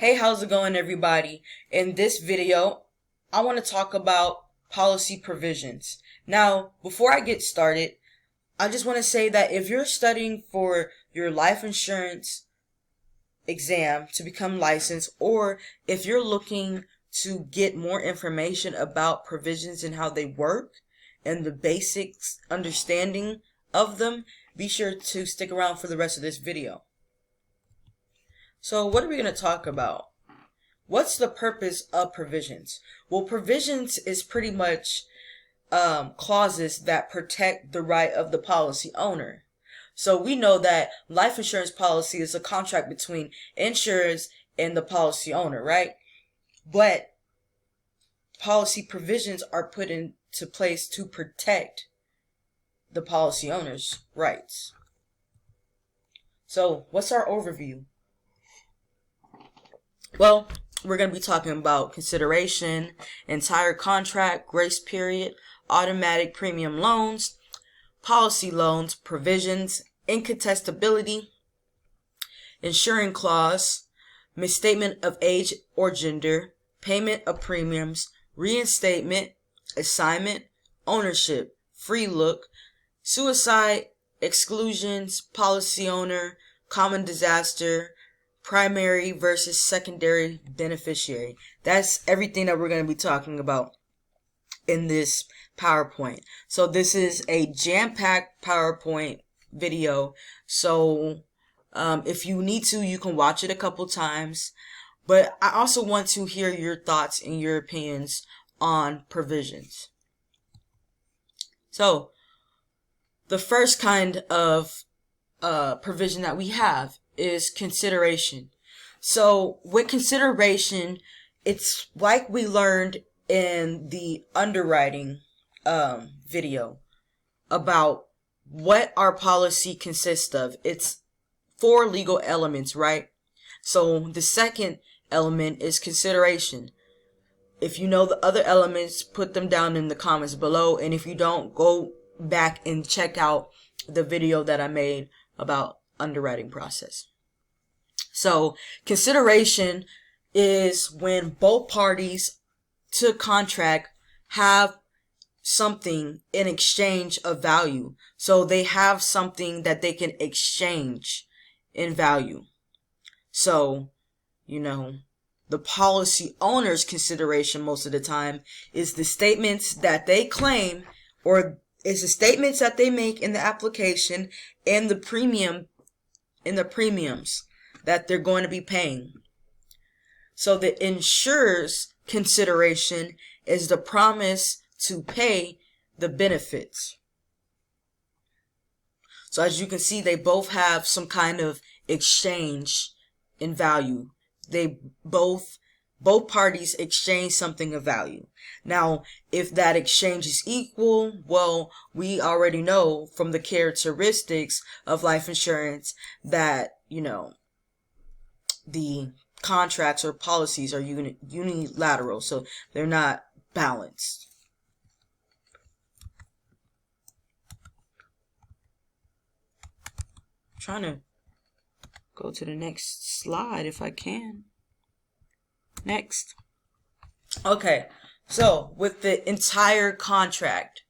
Hey, how's it going, everybody? In this video, I want to talk about policy provisions. Now, before I get started, I just want to say that if you're studying for your life insurance exam to become licensed, or if you're looking to get more information about provisions and how they work and the basics understanding of them, be sure to stick around for the rest of this video. So what are we going to talk about? What's the purpose of provisions? Well, provisions is pretty much clauses that protect the right of the policy owner. So we know that life insurance policy is a contract between insurers and the policy owner, right? But policy provisions are put into place to protect the policy owner's rights. So what's our overview? Well, we're going to be talking about consideration, entire contract, grace period, automatic premium loans, policy loans, provisions, incontestability, insuring clause, misstatement of age or gender, payment of premiums, reinstatement, assignment, ownership, free look, suicide, exclusions, policy owner, common disaster, primary versus secondary beneficiary. That's everything that we're going to be talking about in this PowerPoint. So this is a jam-packed PowerPoint video. So if you need to, you can watch it a couple times. But I also want to hear your thoughts and your opinions on provisions. So the first kind of provision that we have is consideration. So with consideration, it's like we learned in the underwriting video about what our policy consists of. It's 4 legal elements, right? So the second element is consideration. If you know the other elements, put them down in the comments below, and if you don't, go back and check out the video that I made about underwriting process. So consideration is when both parties to contract have something in exchange of value. So they have something that they can exchange in value. So, the policy owner's consideration most of the time is the statements that they claim, or is the statements that they make in the application and the premiums that they're going to be paying. So the insurer's consideration is the promise to pay the benefits. So as you can see, they both have some kind of exchange in value. Both parties exchange something of value. Now, if that exchange is equal, well, we already know from the characteristics of life insurance that, the contracts or policies are unilateral, so they're not balanced. I'm trying to go to the next slide if I can. Next. Okay, so with the entire contract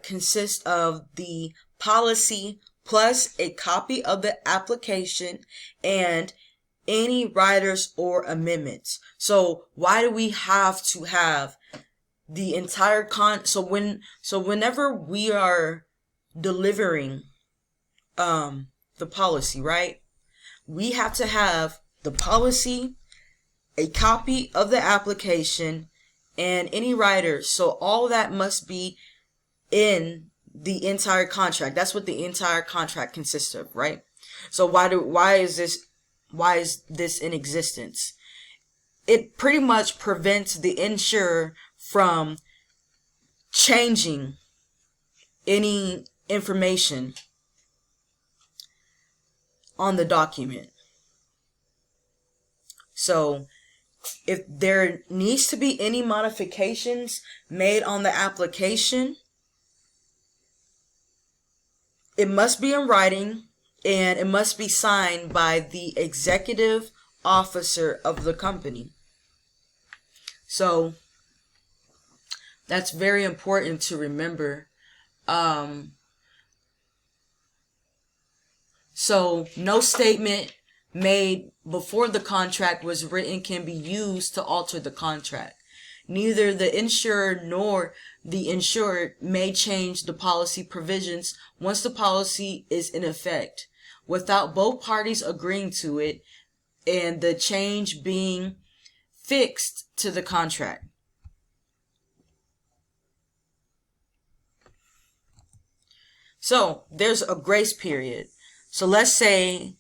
consists of the policy plus a copy of the application and any riders or amendments. So why do we have to have the entire so whenever we are delivering the policy, right? We have to have the policy, a copy of the application, and any riders. So all that must be in the entire contract. That's what the entire contract consists of, right? So why is this in existence? It pretty much prevents the insurer from changing any information on the document. So if there needs to be any modifications made on the application, it must be in writing. and it must be signed by the executive officer of the company. So that's very important to remember. So no statement made before the contract was written can be used to alter the contract. Neither the insured nor the insured may change the policy provisions once the policy is in effect, without both parties agreeing to it and the change being fixed to the contract. So there's a grace period. So let's say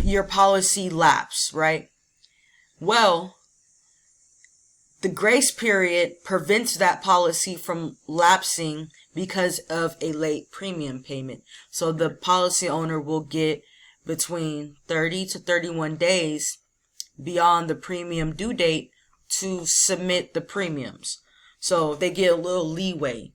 your policy lapsed, right? Well, the grace period prevents that policy from lapsing because of a late premium payment. So the policy owner will get between 30 to 31 days beyond the premium due date to submit the premiums. So they get a little leeway.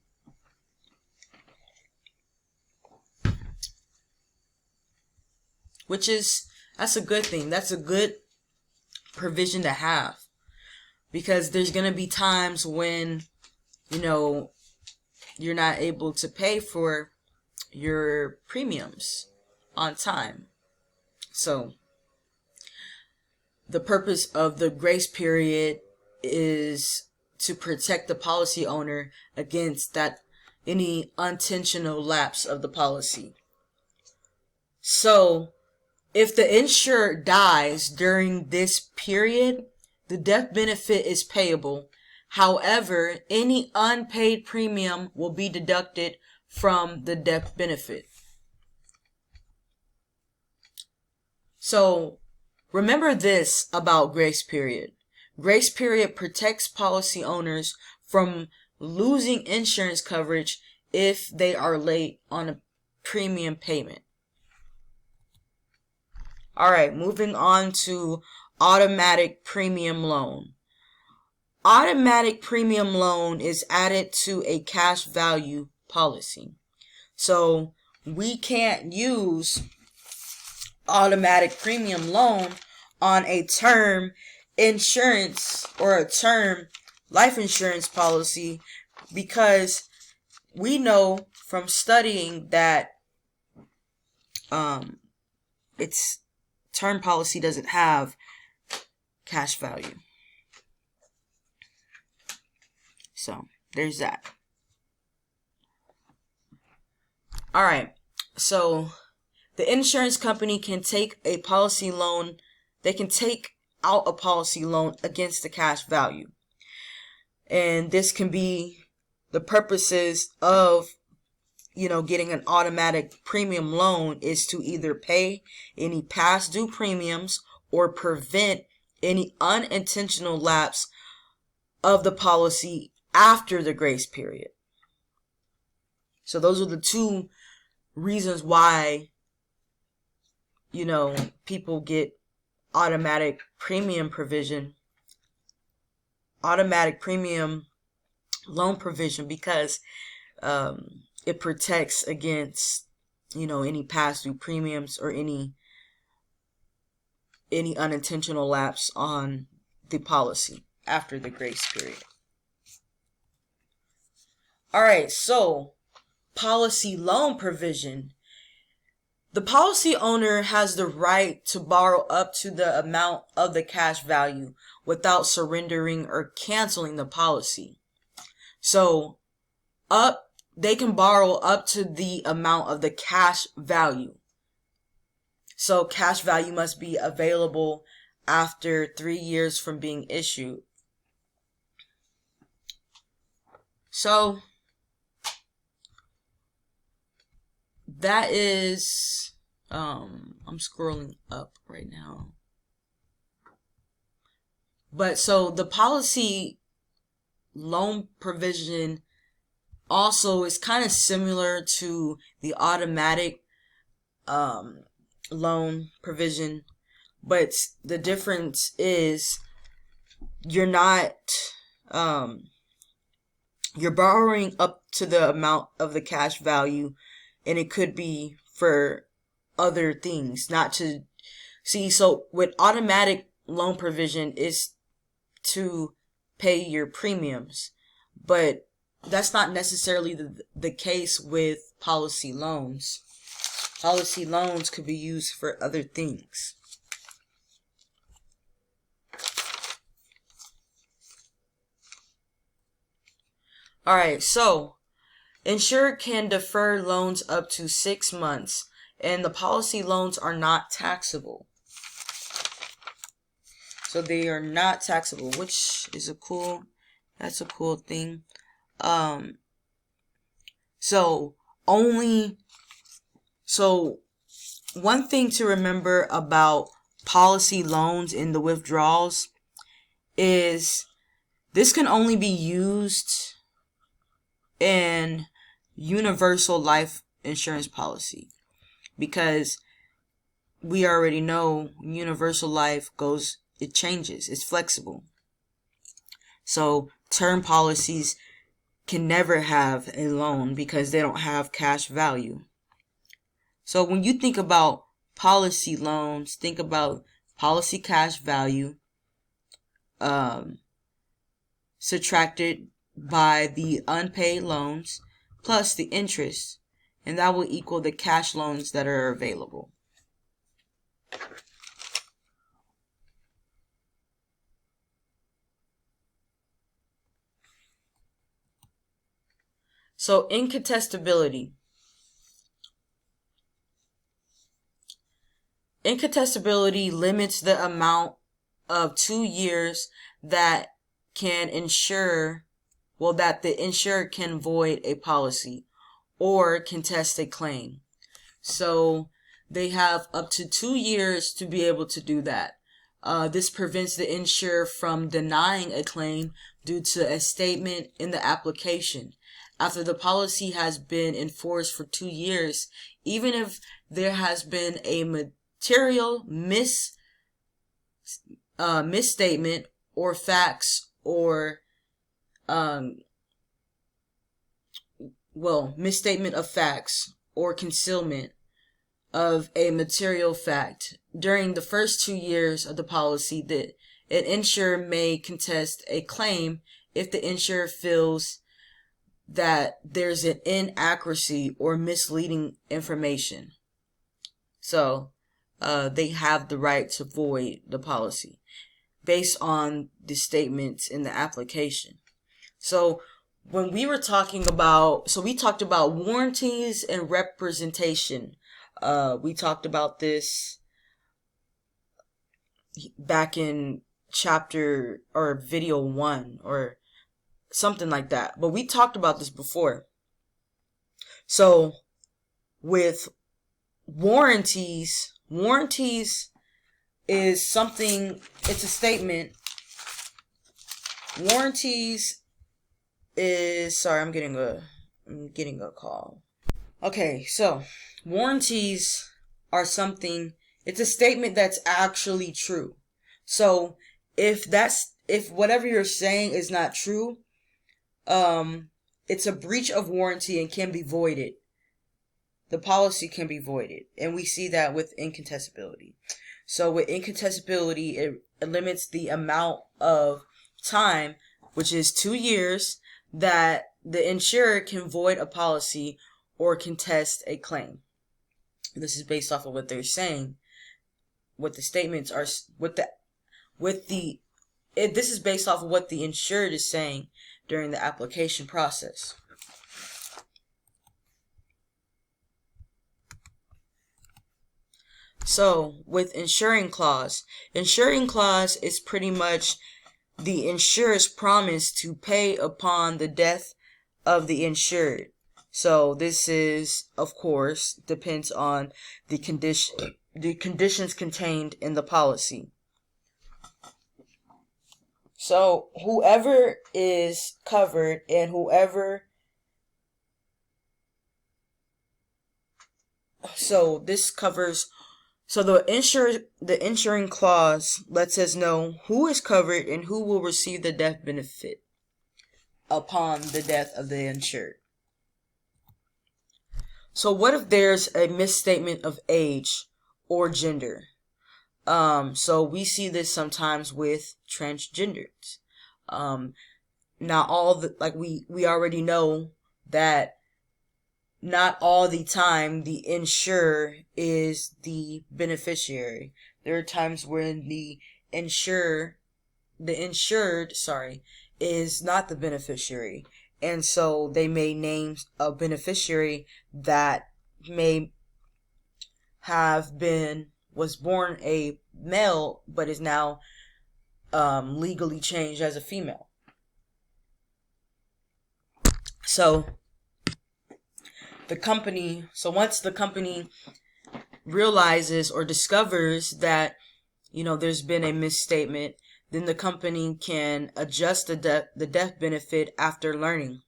That's a good thing. That's a good provision to have. Because there's going to be times when, you're not able to pay for your premiums on time. So the purpose of the grace period is to protect the policy owner against any unintentional lapse of the policy. So if the insured dies during this period, the death benefit is payable. However, any unpaid premium will be deducted from the death benefit. So remember this about grace period. Grace period protects policy owners from losing insurance coverage if they are late on a premium payment. All right, moving on to automatic premium loan. Automatic premium loan is added to a cash value policy. So we can't use automatic premium loan on a term insurance or a term life insurance policy, because we know from studying that its term policy doesn't have cash value. So there's that. All right. So the insurance company can take a policy loan. They can take out a policy loan against the cash value. And this can be the purposes of, getting an automatic premium loan is to either pay any past due premiums or prevent any unintentional lapse of the policy after the grace period. So those are the two reasons why, people get automatic premium loan provision, because it protects against, any past due premiums or any unintentional lapse on the policy after the grace period. All right, so policy loan provision. The policy owner has the right to borrow up to the amount of the cash value without surrendering or canceling the policy. So they can borrow up to the amount of the cash value. So cash value must be available after 3 years from being issued. So that is, I'm scrolling up right now. But so the policy loan provision also is kind of similar to the automatic loan provision, but the difference is you're borrowing up to the amount of the cash value, and it could be for other things, not to see. So with automatic loan provision is to pay your premiums, but that's not necessarily the case with policy loans. Policy loans could be used for other things. Alright, so insurer can defer loans up to 6 months, and the policy loans are not taxable. So they are not taxable, which is that's a cool thing. So one thing to remember about policy loans in the withdrawals is this can only be used in universal life insurance policy, because we already know universal life it changes, it's flexible. So term policies can never have a loan because they don't have cash value. So when you think about policy loans, think about policy cash value subtracted by the unpaid loans plus the interest, and that will equal the cash loans that are available. So incontestability. Incontestability limits the amount of 2 years that the insurer can void a policy or contest a claim. So they have up to 2 years to be able to do that. This prevents the insurer from denying a claim due to a statement in the application. After the policy has been enforced for 2 years, even if there has been a material misstatement or facts or misstatement of facts or concealment of a material fact during the first 2 years of the policy, that an insurer may contest a claim if the insurer feels that there's an inaccuracy or misleading information. So they have the right to void the policy based on the statements in the application. So when we were talking about, we talked about warranties and representation. We talked about this back in chapter or video 1 or something like that. But we talked about this before. So with warranties is something, it's a statement. Warranties is, sorry, I'm getting a call. Okay, so warranties are something, it's a statement that's actually true. So if whatever you're saying is not true, it's a breach of warranty and can be voided. The policy can be voided, and we see that with incontestability. So with incontestability, it limits the amount of time, which is 2 years, that the insurer can void a policy or contest a claim. This is based off of what they're saying. What the statements are, this is based off of what the insured is saying during the application process. So with insuring clause is pretty much the insurer's promise to pay upon the death of the insured. So this is, of course, depends on the conditions contained in the policy. So whoever is covered and the insuring clause lets us know who is covered and who will receive the death benefit upon the death of the insured. So what if there's a misstatement of age or gender? So we see this sometimes with transgenders. Not all the, like we already know that not all the time the insurer is the beneficiary. There are times when the insured, is not the beneficiary. And so they may name a beneficiary that may was born a male but is now legally changed as a female. So once the company realizes or discovers that there's been a misstatement, then the company can adjust the death benefit after learning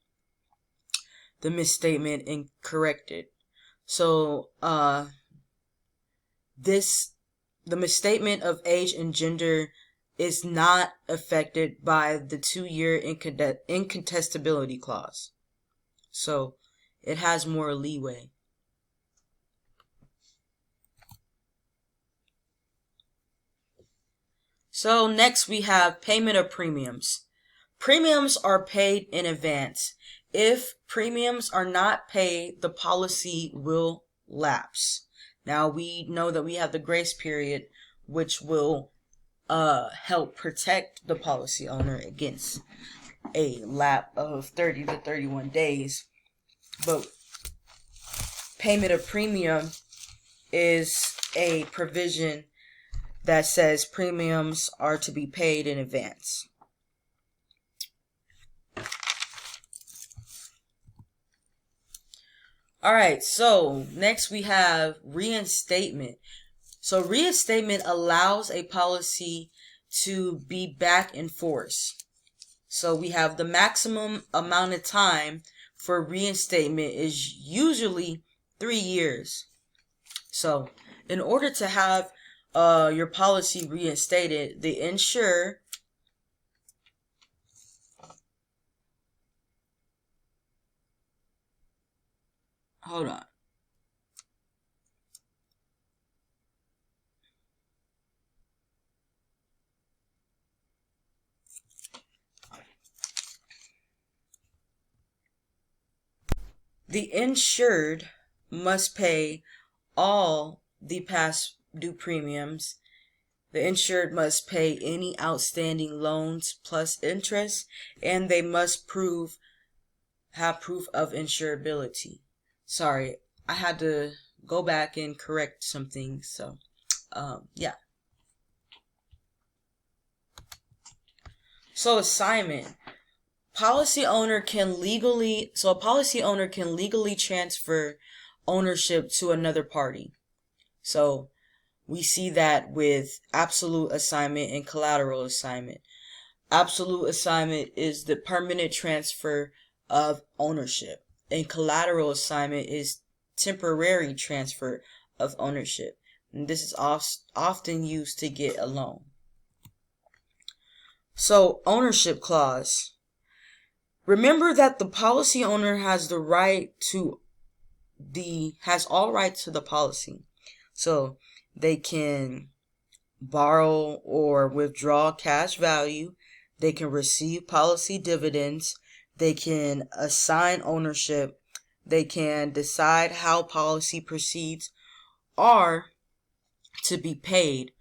the misstatement and correct it. So the misstatement of age and gender is not affected by the 2-year incontestability clause. So it has more leeway. So next we have payment of premiums. Premiums are paid in advance. If premiums are not paid, the policy will lapse. Now we know that we have the grace period, which will help protect the policy owner against a lapse of 30 to 31 days. But payment of premium is a provision that says premiums are to be paid in advance. Alright, so next we have reinstatement. So reinstatement allows a policy to be back in force. So we have the maximum amount of time for reinstatement is usually 3 years. So in order to have your policy reinstated, the insurer hold on. The insured must pay all the past due premiums. The insured must pay any outstanding loans plus interest, and they must have proof of insurability. Sorry, I had to go back and correct some things. So, yeah. So assignment. A policy owner can legally transfer ownership to another party. So we see that with absolute assignment and collateral assignment. Absolute assignment is the permanent transfer of ownership, and collateral assignment is temporary transfer of ownership. And this is often used to get a loan. So, ownership clause. Remember that the policy owner has all right to the policy. So they can borrow or withdraw cash value. They can receive policy dividends. They can assign ownership. They can decide how policy proceeds are to be paid.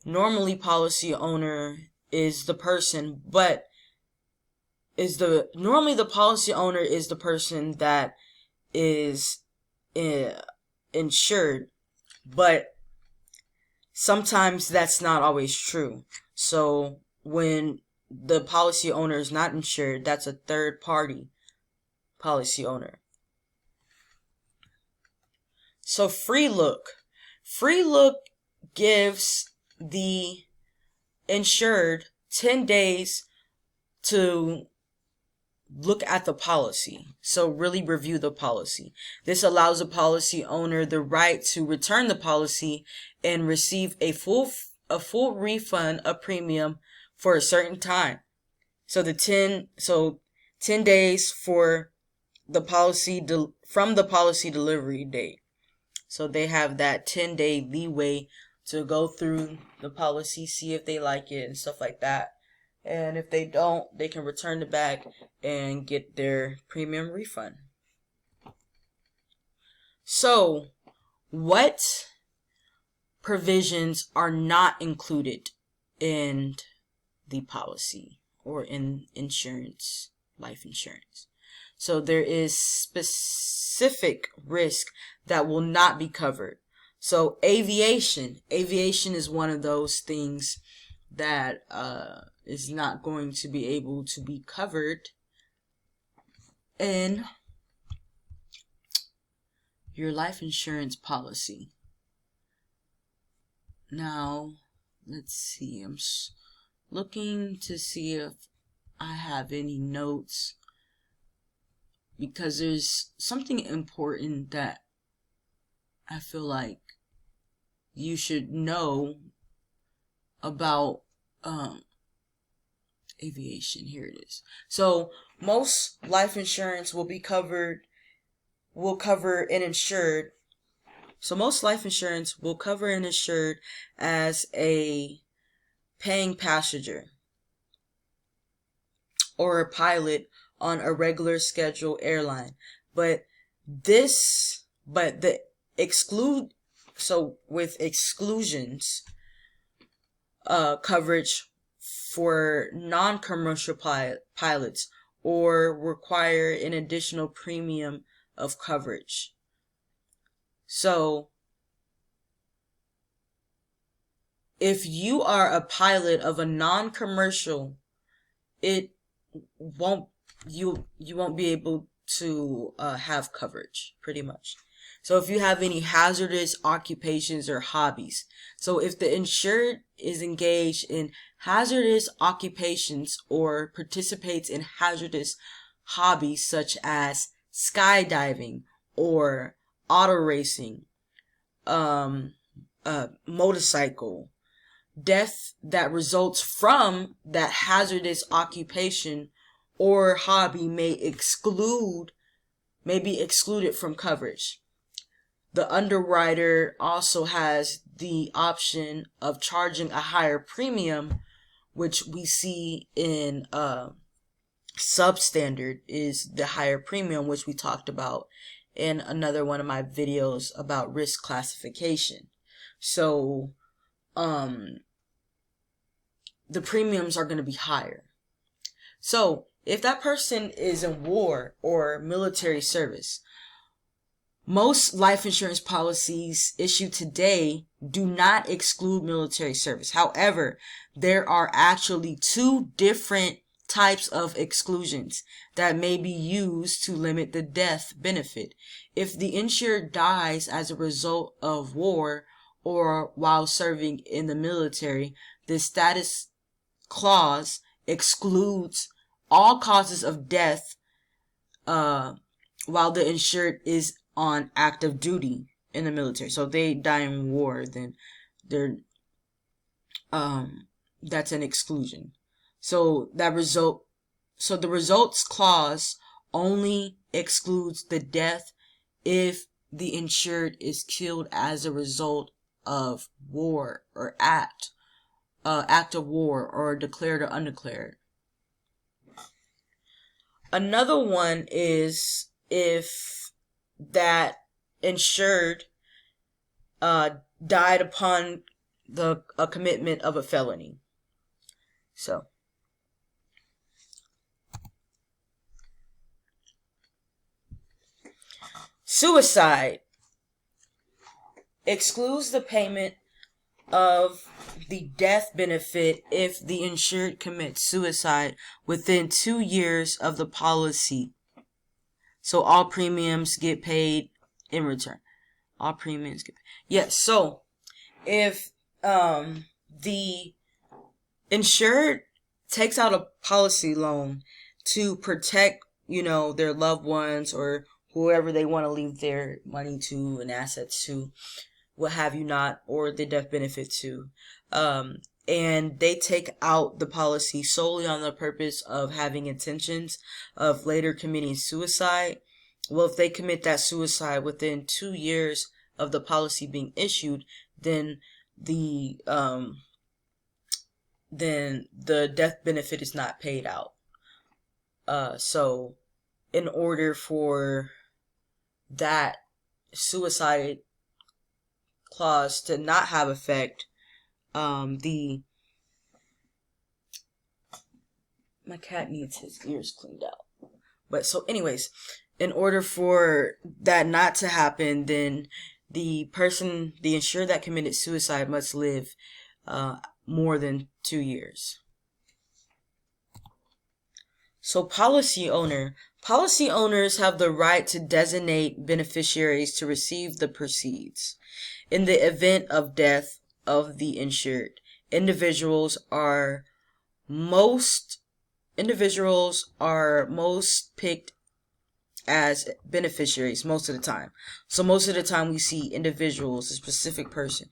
Normally, policy owner is the person, but normally the policy owner is the person that is insured, but sometimes that's not always true. So when the policy owner is not insured, that's a third party policy owner. So free look. Free look gives the insured 10 days to look at the policy. So really review the policy. This allows the policy owner the right to return the policy and receive a full refund of premium for a certain time. So 10 days for the policy from the policy delivery date. So they have that 10-day leeway to go through the policy, see if they like it and stuff like that. And if they don't, they can return it back and get their premium refund. So, what provisions are not included in the policy or in insurance, life insurance? So there is specific risk that will not be covered. So aviation is one of those things that is not going to be able to be covered in your life insurance policy. Now, let's see. I'm looking to see if I have any notes, because there's something important that I feel like you should know about aviation. Here it is. So most life insurance will cover an insured. So most life insurance will cover an insured as a paying passenger or a pilot on a regular scheduled airline. With exclusions, coverage for non-commercial pilots or require an additional premium of coverage. So if you are a pilot of a non-commercial, you won't be able to have coverage, pretty much. So if you have any hazardous occupations or hobbies, so if the insured is engaged in hazardous occupations or participates in hazardous hobbies such as skydiving or auto racing, motorcycle, death that results from that hazardous occupation or hobby may be excluded from coverage. The underwriter also has the option of charging a higher premium, which we see in substandard is the higher premium, which we talked about in another one of my videos about risk classification. So the premiums are going to be higher. So if that person is in war or military service, most life insurance policies issued today do not exclude military service. However, there are actually two different types of exclusions that may be used to limit the death benefit. If the insured dies as a result of war or while serving in the military, the status clause excludes all causes of death while the insured is on active duty in the military. So they die in war, then that's an exclusion. So the results clause only excludes the death if the insured is killed as a result of war or act of war, or declared or undeclared. Another one is if that insured died upon a commitment of a felony. So suicide excludes the payment of the death benefit if the insured commits suicide within 2 years of the policy. So all premiums get paid in return. All premiums get paid. Yes, so if the insured takes out a policy loan to protect, their loved ones or whoever they want to leave their money to and assets to, what have you not, or the death benefit to, and they take out the policy solely on the purpose of having intentions of later committing suicide, well, if they commit that suicide within 2 years of the policy being issued, then the death benefit is not paid out. So in order for that suicide clause to not have effect, my cat needs his ears cleaned out. But so anyways, in order for that not to happen, then the insured that committed suicide must live more than 2 years. So policy owners have the right to designate beneficiaries to receive the proceeds. In the event of death of the insured, individuals are most picked as beneficiaries most of the time. So most of the time we see individuals, a specific person.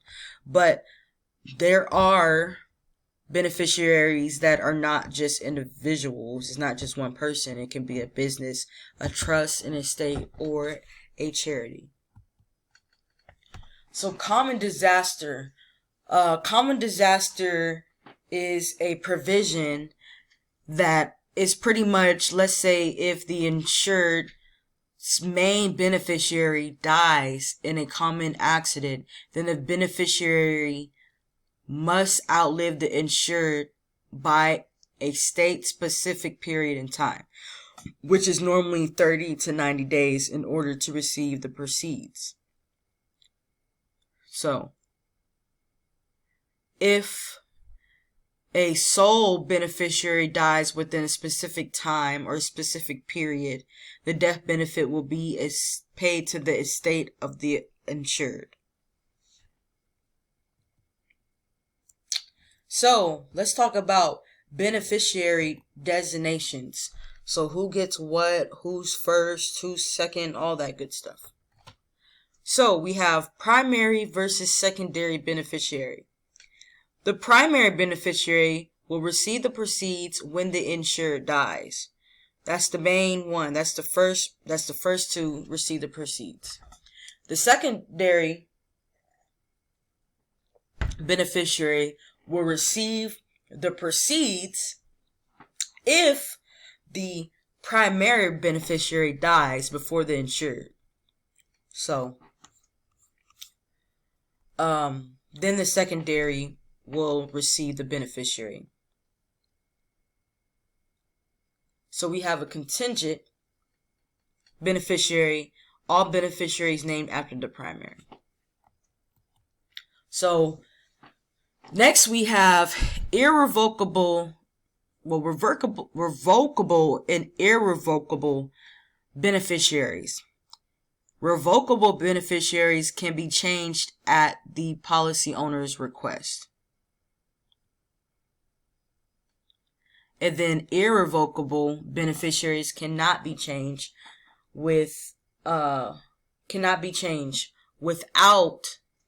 But there are beneficiaries that are not just individuals. It's not just one person. It can be a business, a trust, an estate, or a charity. So common disaster. Common disaster is a provision that is pretty much, let's say, if the insured's main beneficiary dies in a common accident, then the beneficiary must outlive the insured by a state-specific period in time, which is normally 30 to 90 days in order to receive the proceeds. So, if a sole beneficiary dies within a specific time or a specific period, the death benefit will be paid to the estate of the insured. So, let's talk about beneficiary designations. So, who gets what, who's first, who's second, all that good stuff. So, we have primary versus secondary beneficiary. The primary beneficiary will receive the proceeds when the insured dies. That's the main one. That's the first to receive the proceeds. The secondary beneficiary will receive the proceeds if the primary beneficiary dies before the insured. So, then the secondary will receive the beneficiary. So we have a contingent beneficiary, all beneficiaries named after the primary. So next we have revocable and irrevocable beneficiaries. Revocable beneficiaries can be changed at the policy owner's request. And then irrevocable beneficiaries cannot be changed without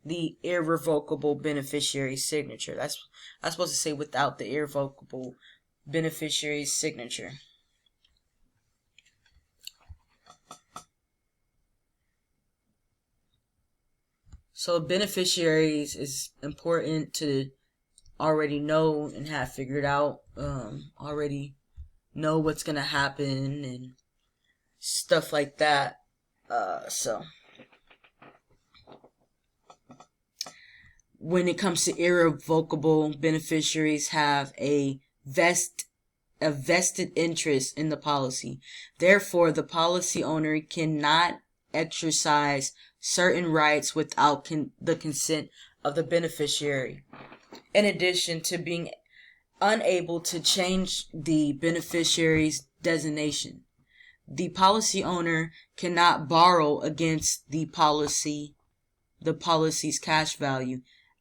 the irrevocable beneficiary's signature. I'm supposed to say without the irrevocable beneficiary's signature. So beneficiaries is important to already know and have figured out, already know what's gonna happen and stuff like that. So when it comes to irrevocable, beneficiaries have a vested interest in the policy. Therefore, the policy owner cannot exercise certain rights without the consent of the beneficiary. In addition to being unable to change the beneficiary's designation, the policy owner cannot borrow against the policy's cash value,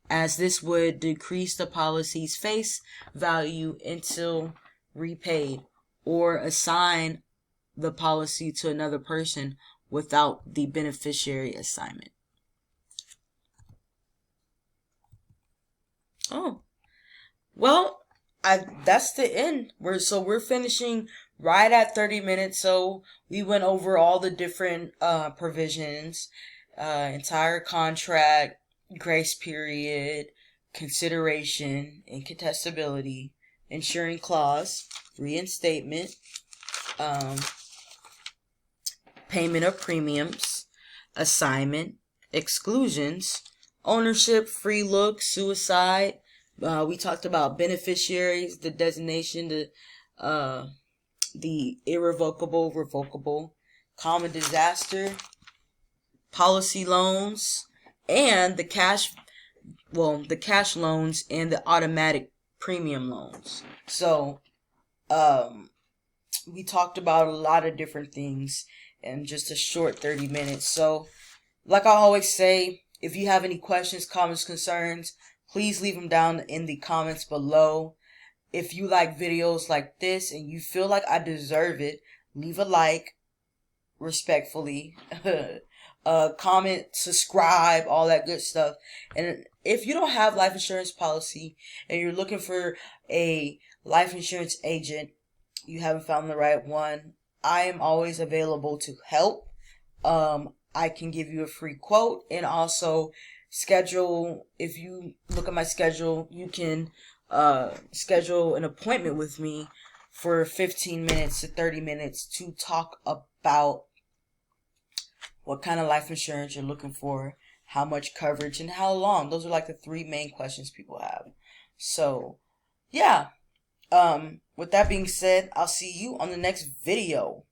as this would decrease the policy's face value until repaid, or assign the policy to another person without the beneficiary assignment. Oh, well, that's the end. We're finishing right at 30 minutes. So we went over all the different provisions, entire contract, grace period, consideration, incontestability, insuring clause, reinstatement, um, payment of premiums, assignment, exclusions, ownership, free look, suicide. We talked about beneficiaries, the designation, the irrevocable, revocable, common disaster, policy loans, and the cash loans and the automatic premium loans. So, we talked about a lot of different things in just a short 30 minutes. So, like I always say, if you have any questions, comments, concerns, please leave them down in the comments below. If you like videos like this and you feel like I deserve it, leave a like, respectfully. Comment, subscribe, all that good stuff. And if you don't have life insurance policy and you're looking for a life insurance agent, you haven't found the right one, I am always available to help. I can give you a free quote, and also schedule, if you look at my schedule, you can schedule an appointment with me for 15 minutes to 30 minutes to talk about what kind of life insurance you're looking for, how much coverage, and how long. Those are like the 3 main questions people have. So, yeah. With that being said, I'll see you on the next video.